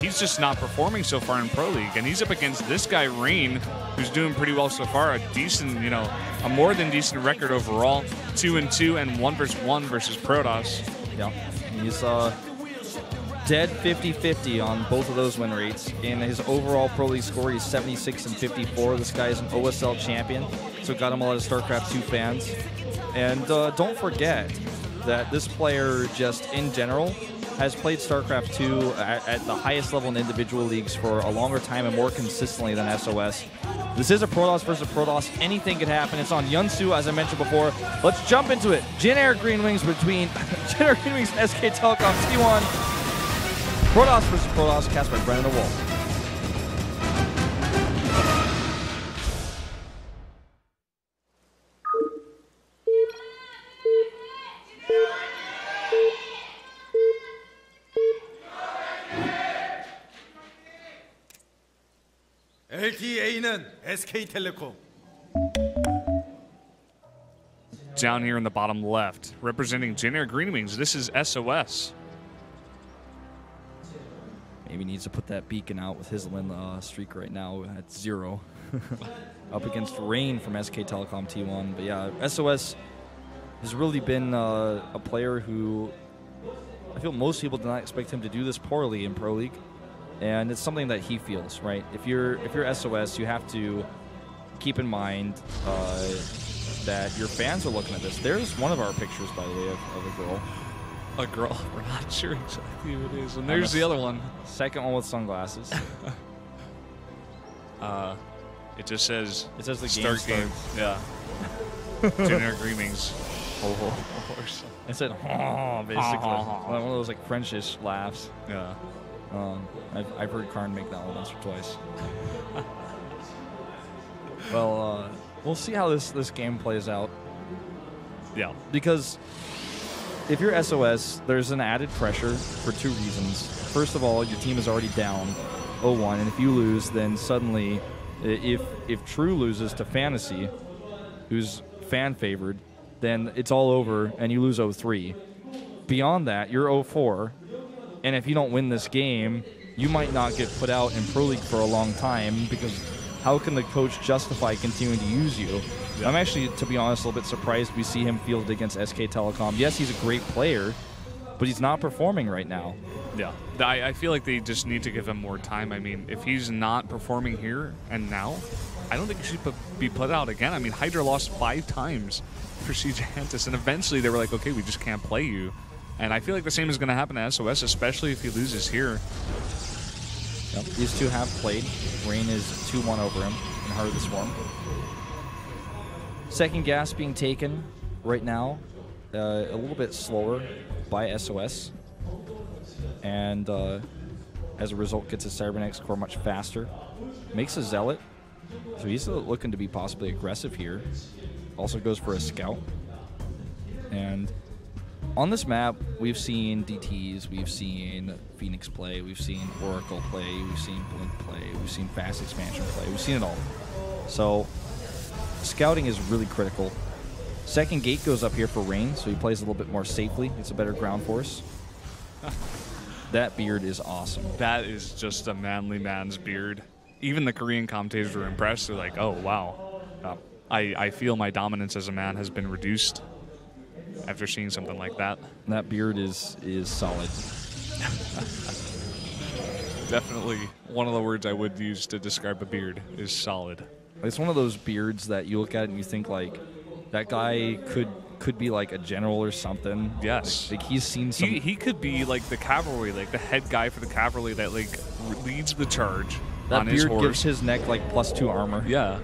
he's just not performing so far in Pro League. And he's up against this guy, Rain, who's doing pretty well so far. A decent, you know, a more than decent record overall. 2-2 and 1-1 versus Protoss. Yeah, he's dead 50-50 on both of those win rates. In his overall Pro League score, he's 76-54. This guy is an OSL champion, so got him a lot of StarCraft 2 fans. And don't forget that this player, just in general, has played StarCraft 2 at the highest level in individual leagues for a longer time and more consistently than SOS. This is a Protoss versus Protoss. Anything could happen. It's on Yeonsu, as I mentioned before. Let's jump into it. JINAIR Green Wings between JINAIR Green Wings and SK Telecom T1. Protoss versus Protoss, cast by Brennan the Wolf. LTA는 SK텔레콤. Down here in the bottom left, representing JINAIR Green Wings, this is SOS. Maybe needs to put that beacon out with his win streak right now at 0. Up against Rain from SK Telecom T1. But yeah, SOS has really been a player who I feel most people do not expect him to do this poorly in Pro League. And it's something that he feels, right? If you're SOS, you have to keep in mind that your fans are looking at this. There's one of our pictures, by the way, of a girl. A girl. We're not sure exactly who it is. And there's the other one. Second one with sunglasses. It just says. It says the start game. Yeah. JINAIR Green Wings. It said, oh, basically. One of those like Frenchish laughs. Yeah. I've heard Karn make that one once or twice. Well, we'll see how this game plays out. Yeah. Because if you're SOS, there's an added pressure for 2 reasons. First of all, your team is already down 0-1, and if you lose, then suddenly, if True loses to Fantasy, who's fan-favored, then it's all over, and you lose 0-3. Beyond that, you're 0-4, and if you don't win this game, you might not get put out in Pro League for a long time, because how can the coach justify continuing to use you? Yeah. I'm actually, to be honest, a little bit surprised we see him fielded against SK Telecom. Yes, he's a great player, but he's not performing right now. Yeah, I feel like they just need to give him more time. I mean, if he's not performing here and now, I don't think he should be put out again. I mean, Hydra lost 5 times for CJ Hantis, and eventually they were like, okay, we just can't play you. And I feel like the same is going to happen to SOS, especially if he loses here. Yep. These two have played. Rain is 2-1 over him in Heart of the Swarm. Second gas being taken right now, a little bit slower by SOS. And as a result, gets his Cybernetics core much faster. Makes a Zealot, so he's looking to be possibly aggressive here. Also goes for a Scout. And on this map, we've seen DTs, we've seen Phoenix play, we've seen Oracle play, we've seen Blink play, we've seen Fast Expansion play, we've seen it all. So, scouting is really critical. Second gate goes up here for Rain, so he plays a little bit more safely. It's a better ground force. That beard is awesome. That is just a manly man's beard. Even the Korean commentators were impressed. They're like, oh, wow. I feel my dominance as a man has been reduced after seeing something like that. That beard is solid. Definitely one of the words I would use to describe a beard is solid. It's one of those beards that you look at and you think, like, that guy could be like a general or something. Yes. Like he's seen some... He could be like the cavalry, like the head guy for the cavalry that like leads the charge on his horse. That beard gives his neck like +2 armor. Yeah.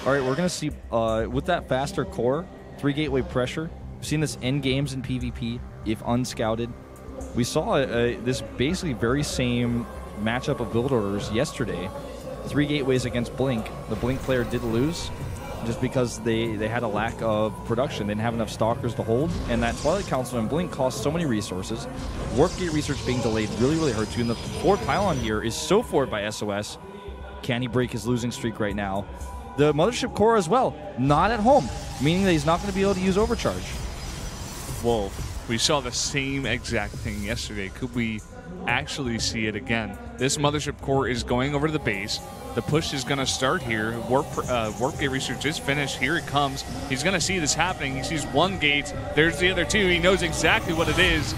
All right, we're going to see, with that faster core, 3 gateway pressure. We've seen this in games in PvP, if unscouted. We saw this basically very same matchup of build orders yesterday. 3 gateways against Blink. The Blink player did lose just because they had a lack of production. They didn't have enough stalkers to hold, and that Twilight Council and Blink cost so many resources. Warp Gate research being delayed really hurts you, and the forward pylon here is so forward by SOS. Can he break his losing streak right now? The Mothership Core as well, not at home, meaning that he's not going to be able to use Overcharge. Whoa, we saw the same exact thing yesterday. Could we actually see it again. This Mothership core is going over to the base. The push is going to start here. Warp gate research is finished. Here it comes. He's going to see this happening. He sees one gate. There's the other two. He knows exactly what it is.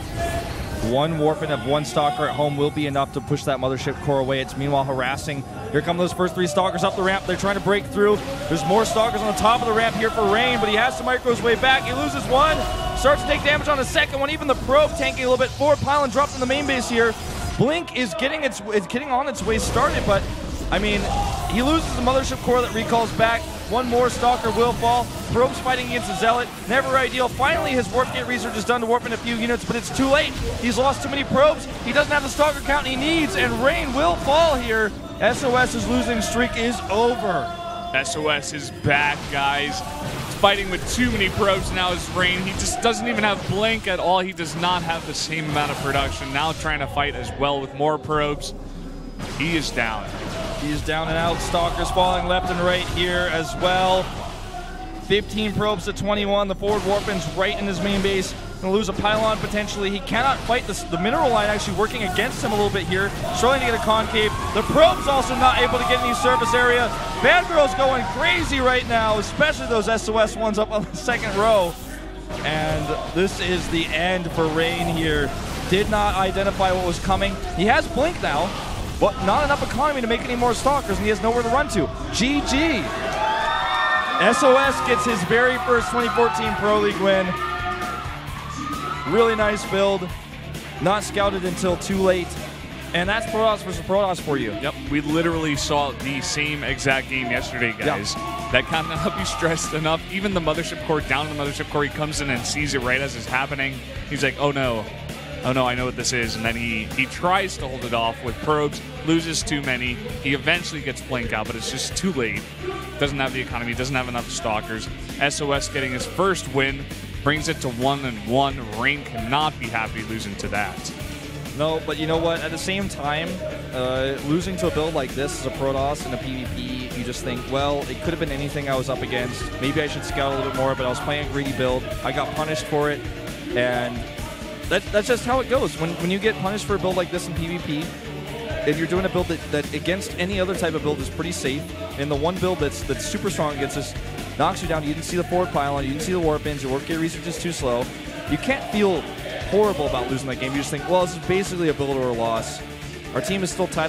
One Warpin of one Stalker at home will be enough to push that Mothership core away. It's meanwhile harassing. Here come those first 3 Stalkers up the ramp. They're trying to break through. There's more Stalkers on the top of the ramp here for Rain, but he has to micro his way back. He loses one. Starts to take damage on the second one. Even the probe tanking a little bit forward. Pylon dropped in the main base here. Blink is getting on its way started, but I mean, he loses the Mothership core that recalls back. One more Stalker will fall. Probe's fighting against the Zealot. Never ideal. Finally, his warp gate research is done to warp in a few units, but it's too late. He's lost too many probes. He doesn't have the Stalker count he needs, and Rain will fall here. SOS's losing streak is over. SOS is back, guys. He's fighting with too many probes now as Rain. He just doesn't even have Blink at all. He does not have the same amount of production. Now trying to fight as well with more probes. He is down. He is down and out. Stalkers falling left and right here as well. 15 probes to 21. The forward Warpin's right in his main base. Gonna lose a pylon potentially. He cannot fight the mineral line actually working against him a little bit here. Struggling to get a concave. The probe's also not able to get any surface area. Bad Girl's going crazy right now, especially those SOS ones up on the second row. And this is the end for Rain here. Did not identify what was coming. He has Blink now, but not enough economy to make any more Stalkers, and he has nowhere to run to. GG. SOS gets his very first 2014 Pro League win. Really nice build. Not scouted until too late. And that's Protoss versus Protoss for you. Yep, we literally saw the same exact game yesterday, guys. Yep. That cannot be stressed enough. Even the Mothership core, down in the Mothership core, he comes in and sees it right as it's happening. He's like, oh no, I know what this is. And then he tries to hold it off with probes, loses too many. He eventually gets Blink out, but it's just too late. Doesn't have the economy, doesn't have enough Stalkers. SOS getting his first win, brings it to 1-1. Rain cannot be happy losing to that. No, but you know what? At the same time, losing to a build like this as a Protoss in a PvP, you just think, well, it could have been anything I was up against. Maybe I should scout a little bit more, but I was playing a greedy build. I got punished for it, and that's just how it goes. When you get punished for a build like this in PvP, if you're doing a build that against any other type of build is pretty safe, and the one build that's super strong against this knocks you down, you didn't see the forward pylon, you didn't see the warp-ins, your warp gate research is too slow, you can't feel horrible about losing that game. You just think, well, this is basically a build or a loss. Our team is still tied up.